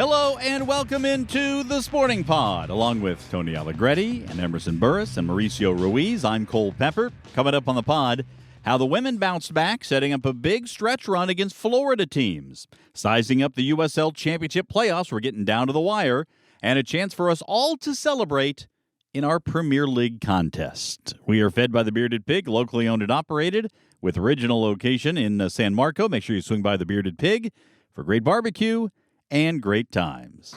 Hello and welcome into the Sporting Pod. Along with Tony Allegretti and Emerson Burris and Mauricio Ruiz, I'm Cole Pepper. Coming up on the pod, how the women bounced back, setting up a big stretch run against Florida teams. Sizing up the USL Championship playoffs, we're getting down to the wire, and a chance for us all to celebrate in our Premier League contest. We are fed by the Bearded Pig, locally owned and operated, with original location in San Marco. Make sure you swing by the Bearded Pig for great barbecue and great times.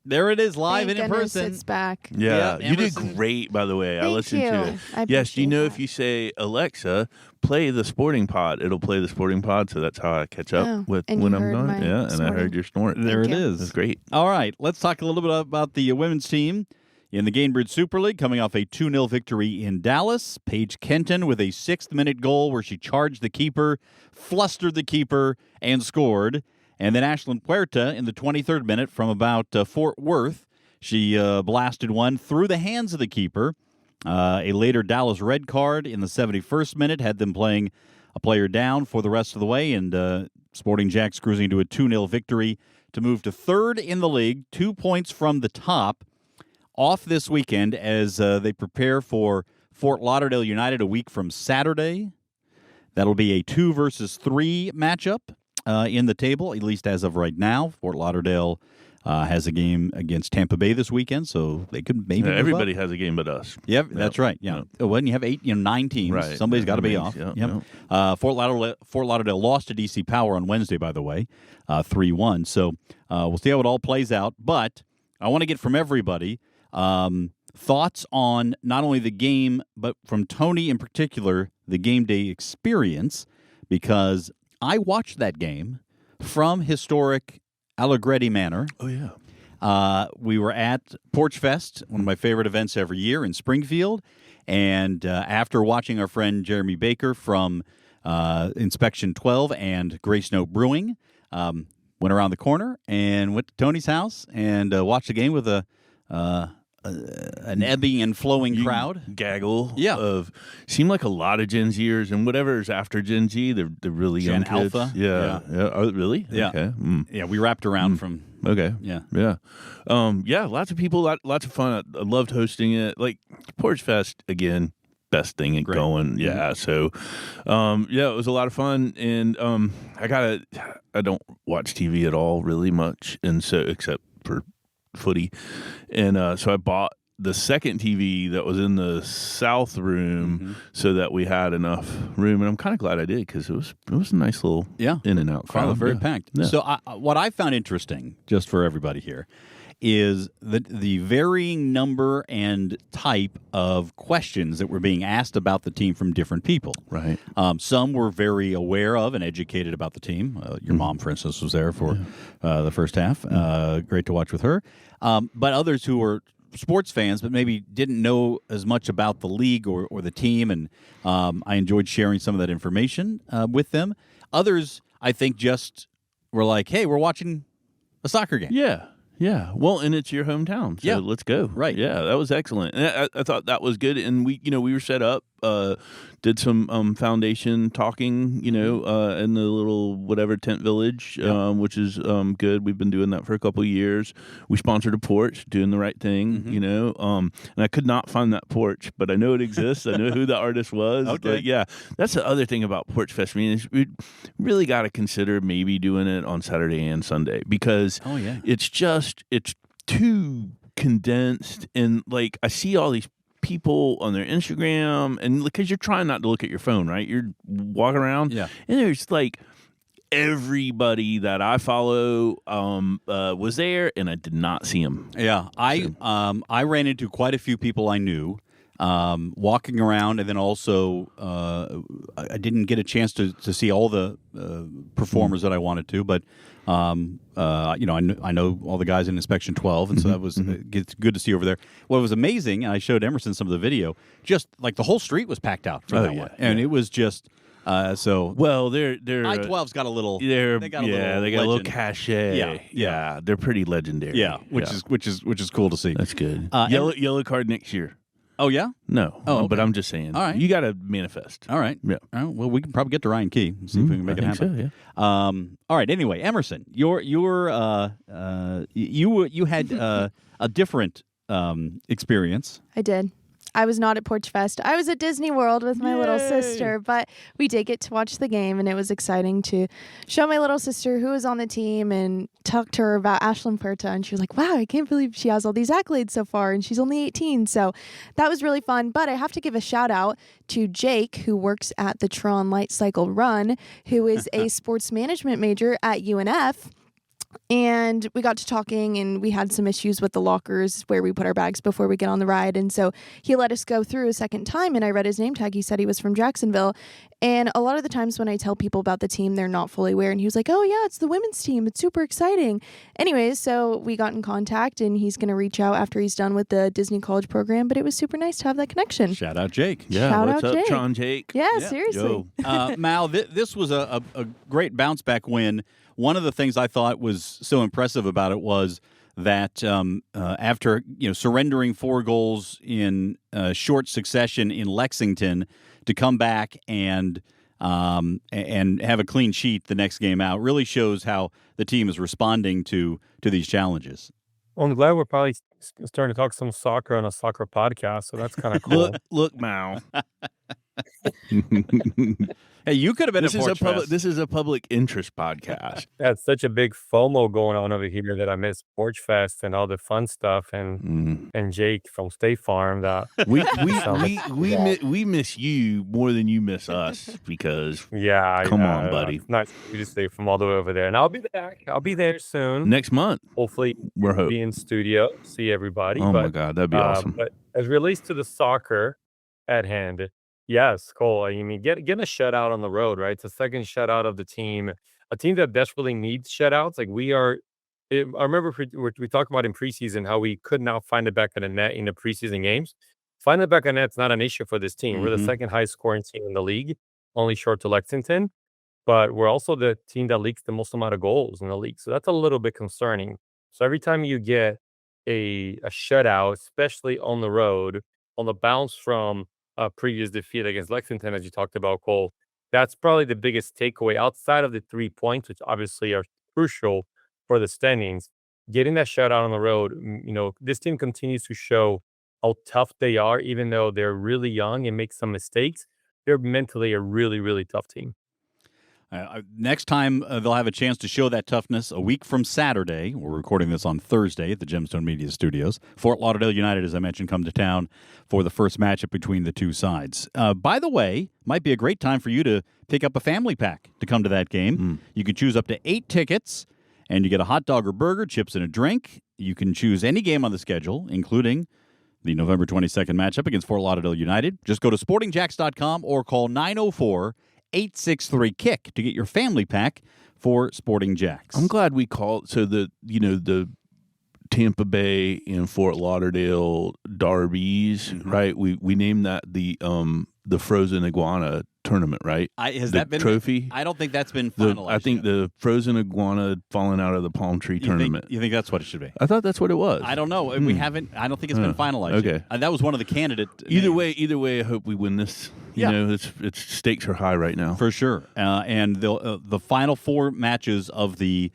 There it is, live and in person. It's back. Yeah, you did Emerson. great, by the way. I Thank listened you. to it. I Yes, do you know appreciate if you say, Alexa, play the Sporting Pod, it'll play the Sporting Pod, so that's how I catch up with and when you I'm heard done. my Yeah, and I snorting. heard your snort. There it you. is. That's great. All right, let's talk a little bit about the women's team in the Gainbridge Super League, coming off a 2-0 victory in Dallas. Paige Kenton with a 6th-minute goal where she charged the keeper, flustered the keeper, and scored. And then Ashlyn Puerta in the 23rd minute from about Fort Worth. She blasted one through the hands of the keeper. A later Dallas red card in the 71st minute had them playing a player down for the rest of the way, and Sporting Jacks cruising to a 2-0 victory to move to third in the league, 2 points from the top, off this weekend as they prepare for Fort Lauderdale United a week from Saturday. That'll be a 2 versus 3 matchup in the table, at least as of right now. Fort Lauderdale has a game against Tampa Bay this weekend, so they could maybe move Everybody up. has a game but us. Yep, that's right. Yeah, when you have 9 teams, Right. somebody's got to be That off. means, Yep. Fort Lauderdale lost to DC Power on Wednesday, by the way, 3-1. So we'll see how it all plays out. But I want to get from everybody thoughts on not only the game, but from Tony in particular, the game day experience, because I watched that game from historic Allegretti Manor. Oh, yeah. We were at Porch Fest, one of my favorite events every year in Springfield. And after watching our friend Jeremy Baker from Inspection 12 and Grace Note Brewing, went around the corner and went to Tony's house and watched the game with an ebbing and flowing crowd. Gaggle Yeah. of seemed like a lot of Gen Zers and whatever's after Gen Z, they're really Gen young kids. Alpha. Yeah. Oh, really? Yeah. Okay. Mm. Yeah, we wrapped around from. Okay. Yeah. Yeah. Lots of people, lots of fun. I loved hosting it. Like Porch Fest again, best thing Great. going. Yeah. So, it was a lot of fun. And I don't watch TV at all really much. And so, except for footy. And so I bought the second TV that was in the south room so that we had enough room. And I'm kind of glad I did because it was a nice little in and out crowd. Very packed. Yeah. So what I found interesting, just for everybody here, is the varying number and type of questions that were being asked about the team from different people. Right. Some were very aware of and educated about the team. Your mom, for instance, was there for the first half. Great to watch with her. But others who were sports fans but maybe didn't know as much about the league or the team, and I enjoyed sharing some of that information with them. Others, I think, just were like, hey, we're watching a soccer game. Yeah. Yeah. Well, and it's your hometown. So let's go. Right. Yeah. That was excellent. And I thought that was good. And we were set up, did some foundation talking, in the little whatever tent village, which is good. We've been doing that for a couple of years. We sponsored a porch, doing the right thing, and I could not find that porch, but I know it exists. I know who the artist was. Okay. But yeah. That's the other thing about Porch Fest. I mean, is we really got to consider maybe doing it on Saturday and Sunday because it's too condensed, and like I see all these people on their Instagram, and because you're trying not to look at your phone, right? You're walking around, and there's like everybody that I follow was there, and I did not see them. Yeah, I ran into quite a few people I knew walking around, and then also I didn't get a chance to see all the performers that I wanted to, but I know all the guys in Inspection 12, and so that was it's good to see over there. What was amazing, and I showed Emerson some of the video, just like the whole street was packed out for that one, and it was just. Well, they're I-12's got a little. They got a little cachet. They're pretty legendary. Yeah, which is cool to see. That's good. And- Yellow card next year. Oh, yeah? No. Oh, okay. But I'm just saying. All right. You got to manifest. All right. Yeah. Well, we can probably get to Ryan Key and see if we can make it happen. So, yeah. All right. Anyway, Emerson, you had a different experience. I did. I was not at Porch Fest. I was at Disney World with my little sister, but we did get to watch the game, and it was exciting to show my little sister who was on the team and talk to her about Ashlyn Puerta, and she was like, wow, I can't believe she has all these accolades so far, and she's only 18, so that was really fun. But I have to give a shout out to Jake, who works at the Tron Light Cycle Run, who is a sports management major at UNF. And we got to talking, and we had some issues with the lockers where we put our bags before we get on the ride. And so he let us go through a second time, and I read his name tag. He said he was from Jacksonville. And a lot of the times when I tell people about the team, they're not fully aware. And he was like, oh, yeah, it's the women's team. It's super exciting. Anyways, so we got in contact, and he's going to reach out after he's done with the Disney College program. But it was super nice to have that connection. Shout out, Jake. Yeah, Shout what's out, up, Jake. Tron Jake? Yeah, seriously. Mal, this was a great bounce back win. One of the things I thought was so impressive about it was that after surrendering 4 goals in short succession in Lexington, to come back and have a clean sheet the next game out really shows how the team is responding to these challenges. Well, I'm glad we're probably starting to talk some soccer on a soccer podcast, so that's kind of cool. Look, Mao. Hey, you could have been This at is Porch Fest. this is a public interest podcast. Yeah, it's such a big FOMO going on over here that I miss Porch Fest and all the fun stuff, and Jake from State Farm. That We miss you more than you miss us because come on, buddy. It's nice for you to stay from all the way over there, and I'll be back. I'll be there soon. Next month, Hopefully, we're hoping. be in studio, see everybody. Oh my God, that'd be awesome. But as it relates to the soccer at hand, yes, Cole. I mean, getting a shutout on the road, right? It's the second shutout of the team, a team that desperately needs shutouts. Like I remember we talked about in preseason how we could not find it back in the net in the preseason games. Finding it back in the net's not an issue for this team. We're the second highest scoring team in the league, only short to Lexington, but we're also the team that leaks the most amount of goals in the league. So that's a little bit concerning. So every time you get a shutout, especially on the road, on the bounce from a previous defeat against Lexington, as you talked about, Cole, that's probably the biggest takeaway outside of the 3 points, which obviously are crucial for the standings. Getting that shutout on the road, this team continues to show how tough they are, even though they're really young and make some mistakes. They're mentally a really, really tough team. Next time they'll have a chance to show that toughness a week from Saturday. We're recording this on Thursday at the Gemstone Media Studios. Fort Lauderdale United, as I mentioned, come to town for the first matchup between the two sides. By the way, might be a great time for you to pick up a family pack to come to that game. You can choose up to 8 tickets, and you get a hot dog or burger, chips, and a drink. You can choose any game on the schedule, including the November 22nd matchup against Fort Lauderdale United. Just go to sportingjacks.com or call 904-863-KICK to get your family pack for Sporting Jacks. I'm glad we called the Tampa Bay and Fort Lauderdale derbies, right? We named that the Frozen Iguana tournament, right? Has the that been trophy? I don't think that's been finalized. I think the Frozen Iguana falling out of the palm tree tournament. You think that's what it should be? I thought that's what it was. I don't know. We haven't. I don't think it's been finalized. Okay, yet. That was one of the candidate. Either way, I hope we win this. You know, it's stakes are high right now for sure. And the final 4 matches of the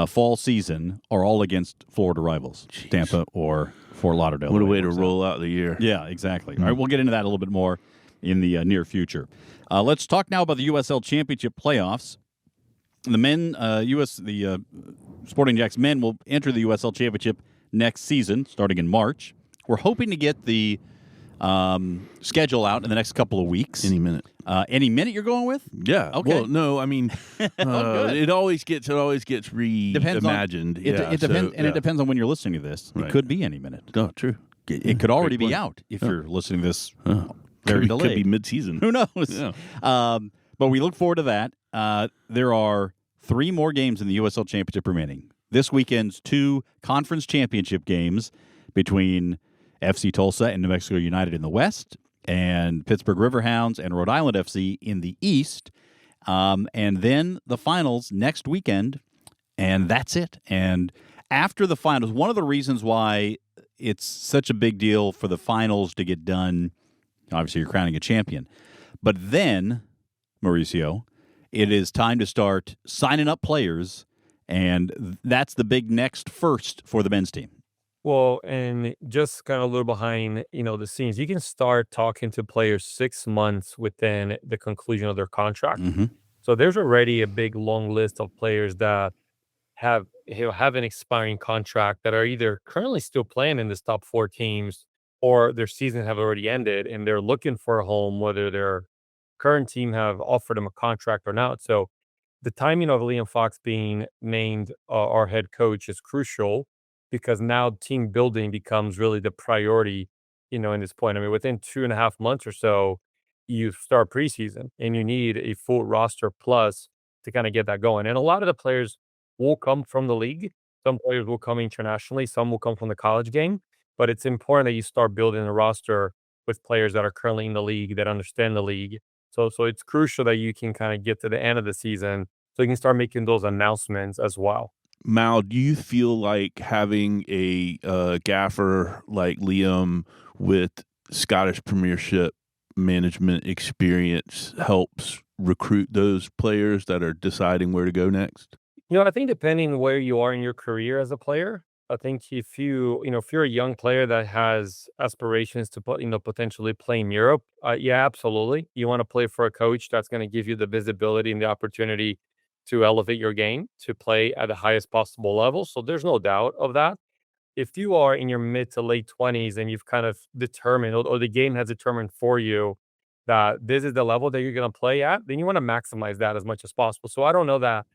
fall season are all against Florida rivals, Tampa or Fort Lauderdale. What a way to roll out the year. Yeah, exactly. All right, we'll get into that a little bit more in the near future. Let's talk now about the USL Championship playoffs. The men, the Sporting Jacks men will enter the USL Championship next season, starting in March. We're hoping to get the schedule out in the next couple of weeks. Any minute. Any minute you're going with? Yeah. Okay. Well, no, I mean, it always gets reimagined. It depends on when you're listening to this. Right. It could be any minute. Oh, true. It could already be out if you're listening to this very delayed. Could be mid-season. Who knows? Yeah. But we look forward to that. There are 3 more games in the USL Championship remaining. This weekend's 2 conference championship games between FC Tulsa and New Mexico United in the West, and Pittsburgh Riverhounds and Rhode Island FC in the East. And then the finals next weekend, and that's it. And after the finals, one of the reasons why it's such a big deal for the finals to get done. Obviously, you're crowning a champion. But then, Mauricio, it is time to start signing up players, and that's the big next first for the men's team. Well, and just kind of a little behind, the scenes, you can start talking to players 6 months within the conclusion of their contract. Mm-hmm. So there's already a big long list of players that have an expiring contract that are either currently still playing in this top 4 teams or their season have already ended and they're looking for a home, whether their current team have offered them a contract or not. So the timing of Liam Fox being named our head coach is crucial because now team building becomes really the priority, in this point. I mean, within 2.5 months or so, you start preseason and you need a full roster plus to kind of get that going. And a lot of the players will come from the league. Some players will come internationally. Some will come from the college game. But it's important that you start building a roster with players that are currently in the league, that understand the league. So it's crucial that you can kind of get to the end of the season so you can start making those announcements as well. Mal, do you feel like having a gaffer like Liam with Scottish Premiership management experience helps recruit those players that are deciding where to go next? I think depending where you are in your career as a player, I think if you're a young player that has aspirations to potentially play in Europe, yeah, absolutely. You want to play for a coach that's going to give you the visibility and the opportunity to elevate your game, to play at the highest possible level. So there's no doubt of that. If you are in your mid to late 20s and you've kind of determined, or the game has determined for you that this is the level that you're going to play at, then you want to maximize that as much as possible. So I don't know that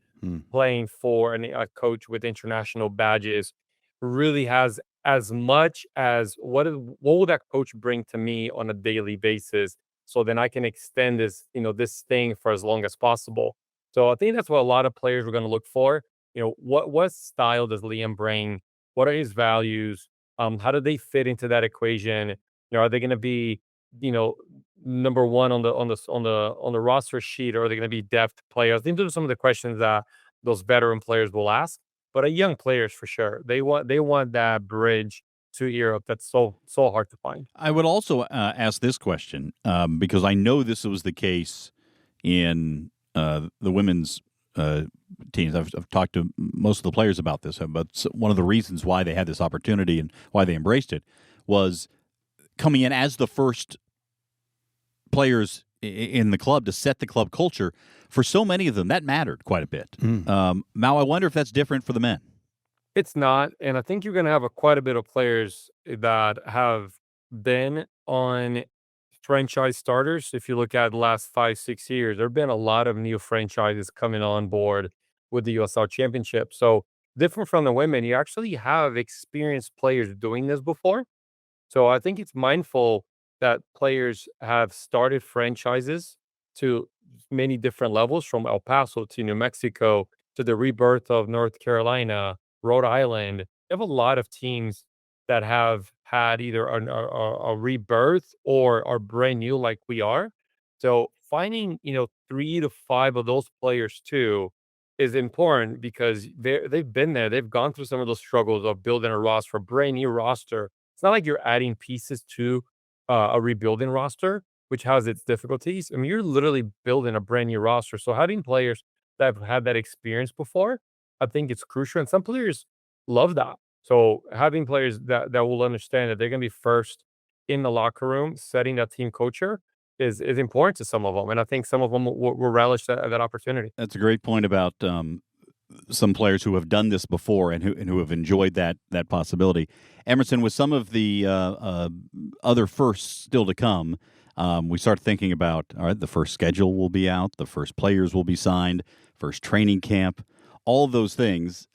playing for a coach with international badges really has as much as what will that coach bring to me on a daily basis, so then I can extend this thing for as long as possible. So I think that's what a lot of players are going to look for. What style does Liam bring? What are his values? How do they fit into that equation? Are they going to be, number one on the roster sheet, or are they going to be depth players? I think those are some of the questions that those veteran players will ask. But young players, for sure, they want that bridge to Europe that's so hard to find. I would also ask this question because I know this was the case in the women's teams. I've talked to most of the players about this, but one of the reasons why they had this opportunity and why they embraced it was coming in as the first players in the club to set the club culture. For so many of them, that mattered quite a bit. Mal, I wonder if that's different for the men. It's not, and I think you're going to have quite a bit of players that have been on franchise starters. If you look at the last 5-6 years, there have been a lot of new franchises coming on board with the USL Championship. So different from the women, you actually have experienced players doing this before. So I think it's mindful that players have started franchises to many different levels, from El Paso to New Mexico to the rebirth of North Carolina, Rhode Island. You have a lot of teams that have had either a rebirth or are brand new like we are. So finding, 3 to 5 of those players too is important because they've been there. They've gone through some of those struggles of building a roster, a brand new roster. It's not like you're adding pieces to a rebuilding roster, which has its difficulties. I mean, you're literally building a brand new roster. So having players that have had that experience before, I think it's crucial. And some players love that. So having players that will understand that they're going to be first in the locker room, setting that team culture is important to some of them. And I think some of them will relish that opportunity. That's a great point about some players who have done this before and who have enjoyed that possibility. Emerson, with some of the other firsts still to come, we start thinking about, all right, the first schedule will be out, the first players will be signed, first training camp, all of those things.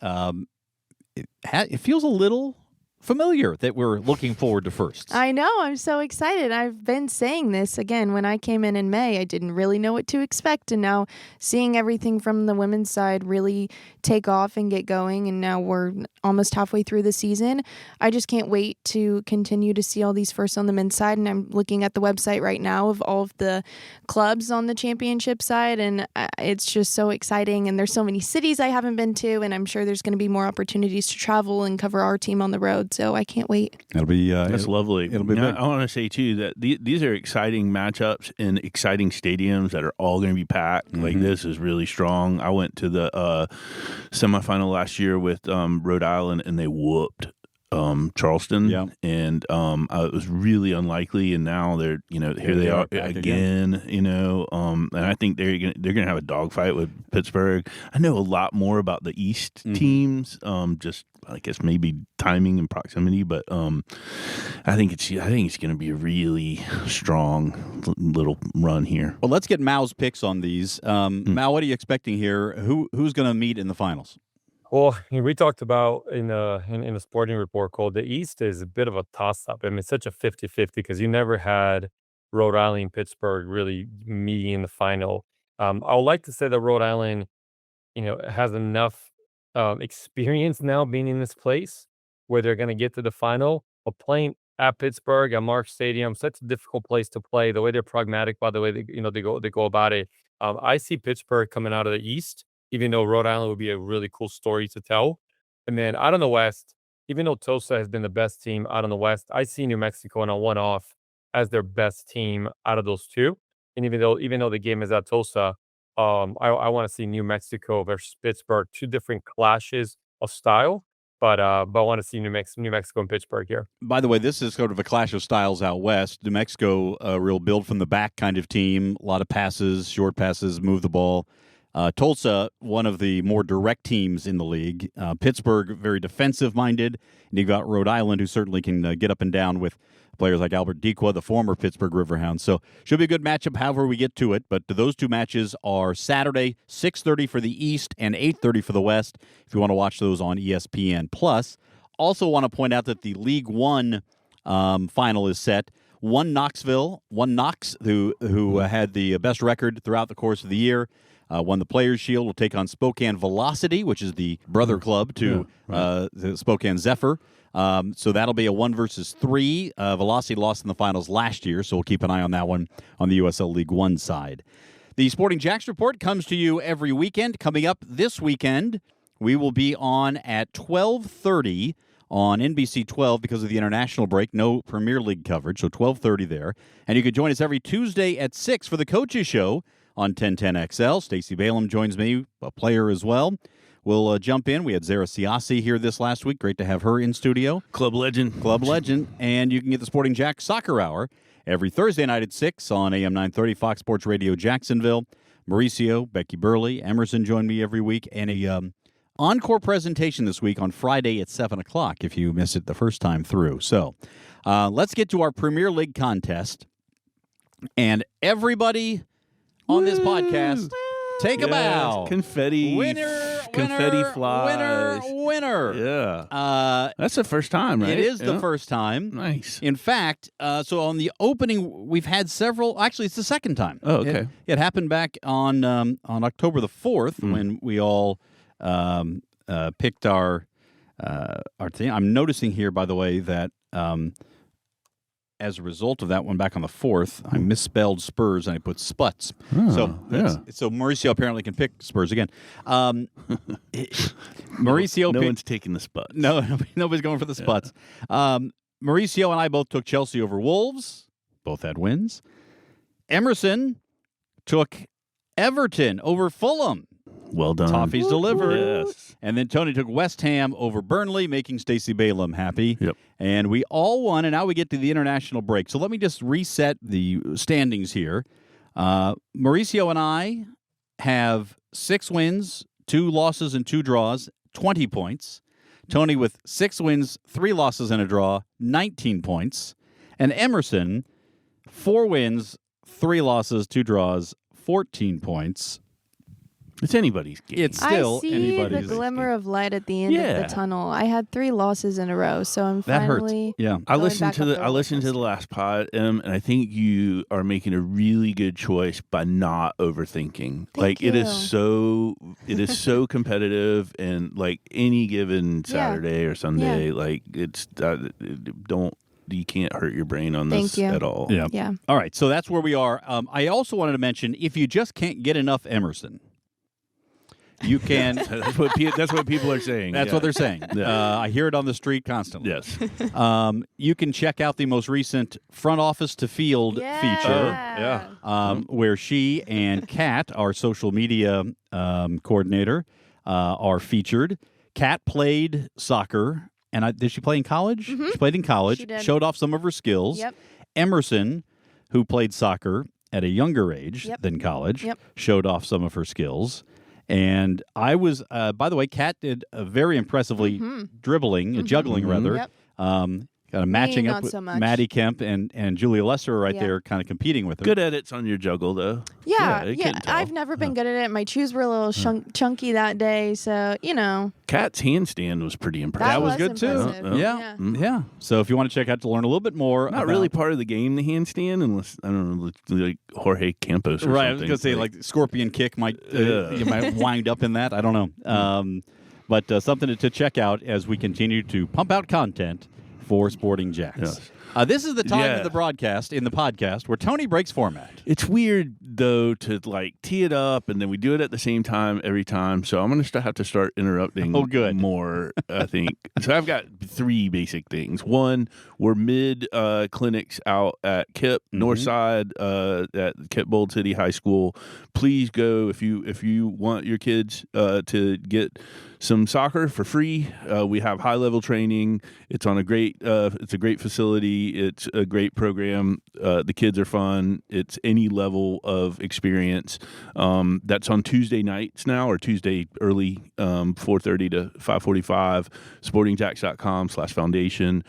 It feels a little familiar that we're looking forward to firsts. I know. I'm so excited. I've been saying this again. When I came in May, I didn't really know what to expect. And now seeing everything from the women's side really take off and get going, and now we're almost halfway through the season, I just can't wait to continue to see all these firsts on the men's side. And I'm looking at the website right now of all of the clubs on the championship side, and it's just so exciting. And there's so many cities I haven't been to, and I'm sure there's going to be more opportunities to travel and cover our team on the road. field. So I can't wait. It'll be That's lovely. It'll be big. I want to say too that these are exciting matchups in exciting stadiums that are all going to be packed. Like this is really strong. I went to the semifinal last year with Rhode Island, and they whooped Charleston, and it was really unlikely, and now they're here they are again, and I think they're gonna have a dogfight with Pittsburgh. I know a lot more about the East teams, just I guess maybe timing and proximity, but I think it's gonna be a really strong little run here. Well, let's get Mao's picks on these. Mao, what are you expecting here? Who's going to meet in the finals? Well, we talked about in the sporting report called the East is a bit of a toss-up. I mean, it's such a 50-50 because you never had Rhode Island and Pittsburgh really meeting in the final. I would like to say that Rhode Island, has enough experience now being in this place where they're going to get to the final. But playing at Pittsburgh at Mark Stadium, such a difficult place to play. The way they're pragmatic, by the way, they go about it. I see Pittsburgh coming out of the East, even though Rhode Island would be a really cool story to tell. And then out in the West, even though Tulsa has been the best team out in the West, I see New Mexico in a one-off as their best team out of those two. And even though the game is at Tulsa, I want to see New Mexico versus Pittsburgh, two different clashes of style. But I want to see New Mexico and Pittsburgh here. By the way, this is sort of a clash of styles out west. New Mexico, a real build from the back kind of team, a lot of passes, short passes, move the ball. Tulsa, one of the more direct teams in the league. Pittsburgh, very defensive-minded. And you've got Rhode Island, who certainly can get up and down with players like Albert Dequa, the former Pittsburgh Riverhound. So should be a good matchup however we get to it. But those two matches are Saturday, 6:30 for the East and 8:30 for the West, if you want to watch those on ESPN+. Also want to point out that the League One final is set. One Knox, who had the best record throughout the course of the year, won the Players' Shield, will take on Spokane Velocity, which is the brother club to the Spokane Zephyr. So that'll be a 1-3. Velocity lost in the finals last year, so we'll keep an eye on that one on the USL League One side. The Sporting Jacks Report comes to you every weekend. Coming up this weekend, we will be on at 12:30 on NBC 12 because of the international break. No Premier League coverage, so 12:30 there. And you can join us every Tuesday at 6 for the Coaches Show on 1010XL. Stacey Balaam joins me, a player as well. We'll jump in. We had Zara Siassi here this last week. Great to have her in studio. Club legend. And you can get the Sporting Jacks Soccer Hour every Thursday night at 6 on AM 930 Fox Sports Radio Jacksonville. Mauricio, Becky Burley, Emerson join me every week. And a encore presentation this week on Friday at 7 o'clock if you miss it the first time through. So let's get to our Premier League contest. And everybody on this podcast, take a bow. Confetti. Confetti flies. Winner. Yeah. That's the first time, right? It is the first time. Nice. In fact, so on the opening, we've had several. Actually, it's the second time. Oh, okay. It happened back on October the 4th when we all picked our team. I'm noticing here, by the way, that as a result of that one back on the 4th, I misspelled Spurs and I put Sputs. So Mauricio apparently can pick Spurs again. Mauricio, no one's taking the Sputs. No, nobody's going for the Sputs. Mauricio and I both took Chelsea over Wolves. Both had wins. Emerson took Everton over Fulham. Well done. Toffees delivered. Yes. And then Tony took West Ham over Burnley, making Stacey Balaam happy. Yep. And we all won, and now we get to the international break. So let me just reset the standings here. Mauricio and I have 6 wins, 2 losses, and 2 draws, 20 points. Tony with 6 wins, 3 losses, and a draw, 19 points. And Emerson, 4 wins, 3 losses, 2 draws, 14 points. It's anybody's game. It's still I see anybody's the glimmer of light at the end of the tunnel. I had 3 losses in a row, so I'm that finally. Hurts. Yeah, I listened to the last pod, and I think you are making a really good choice by not overthinking. Thank you. It is so competitive, and like any given Saturday or Sunday, like it's you can't hurt your brain on this at all. Yeah. All right, so that's where we are. I also wanted to mention if you just can't get enough Emerson. you can. That's what people are saying. That's yeah. what they're saying. Yeah. I hear it on the street constantly. Yes. You can check out the most recent front office to field feature, where she and Kat, our social media coordinator, are featured. Kat played soccer, and did she play in college? Mm-hmm. She played in college. She did. Showed off some of her skills. Yep. Emerson, who played soccer at a younger age than college, showed off some of her skills. And I was, by the way, Kat did very impressively dribbling, juggling rather. Yep. Kind of matching up not with so much. Maddie Kemp and Julia Lesser right there, kind of competing with her. Good edits on your juggle, though. Yeah. you couldn't tell. I've never been good at it. My shoes were a little chunky that day, so Kat's handstand was pretty impressive. That was good impressive. too. Yeah. So if you want to check out to learn a little bit more, Not really part of the game, the handstand, unless I don't know, like Jorge Campos or something. Right, I was going to say like scorpion kick might you might wind up in that. I don't know, but something to check out as we continue to pump out content for Sporting Jacks. Yes. This is the time in the podcast where Tony breaks format. It's weird though to like tee it up and then we do it at the same time every time. So I'm going to have to start interrupting more, I think. So I've got 3 basic things. One, we're mid clinics out at KIPP, Northside, at KIPP Bold City High School. Please go if you want your kids to get some soccer for free. We have high level training. It's on it's a great facility. It's a great program. The kids are fun. It's any level of experience. That's on Tuesday nights now, or Tuesday early, 4:30 to 5:45. SportingJacks.com/foundation.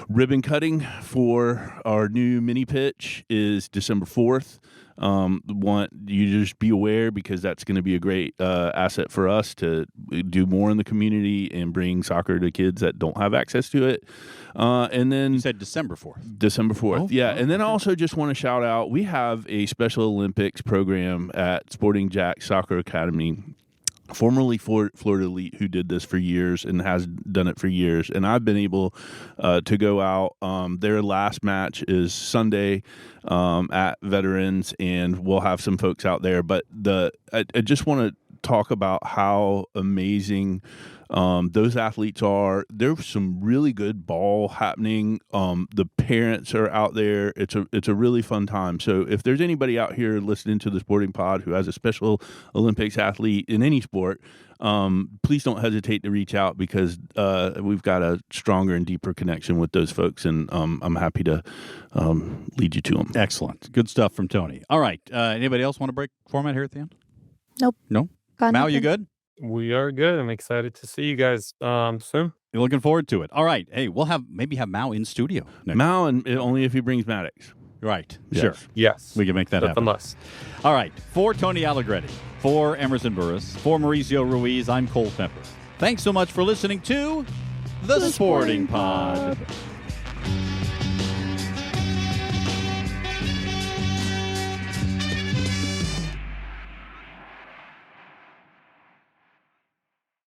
Ribbon cutting for our new mini pitch is December 4th. Want you to just be aware because that's going to be a great asset for us to do more in the community and bring soccer to kids that don't have access to it. And then You said December 4th. December 4th. And then I also just want to shout out, we have a Special Olympics program at Sporting Jacks Soccer Academy, formerly Florida Elite, who did this for years and has done it for years. And I've been able to go out. Their last match is Sunday at Veterans, and we'll have some folks out there. But I just want to talk about how amazing those athletes are. There's some really good ball happening. The parents are out there. It's a really fun time. So if there's anybody out here listening to the Sporting Pod who has a Special Olympics athlete in any sport, please don't hesitate to reach out because we've got a stronger and deeper connection with those folks, and I'm happy to lead you to them. Excellent. Good stuff from Tony. All right. Anybody else want to break format here at the end? Nope. No? Got Mal, nothing. you good? We are good. I'm excited to see you guys soon. You're looking forward to it. All right. Hey, we'll maybe have Mal in studio. Mal, and only if he brings Maddox. Right. Yes. Sure. Yes. We can make that happen. Unless. All right. For Tony Allegretti, for Emerson Burris, for Mauricio Ruiz, I'm Cole Pepper. Thanks so much for listening to The Sporting Pod.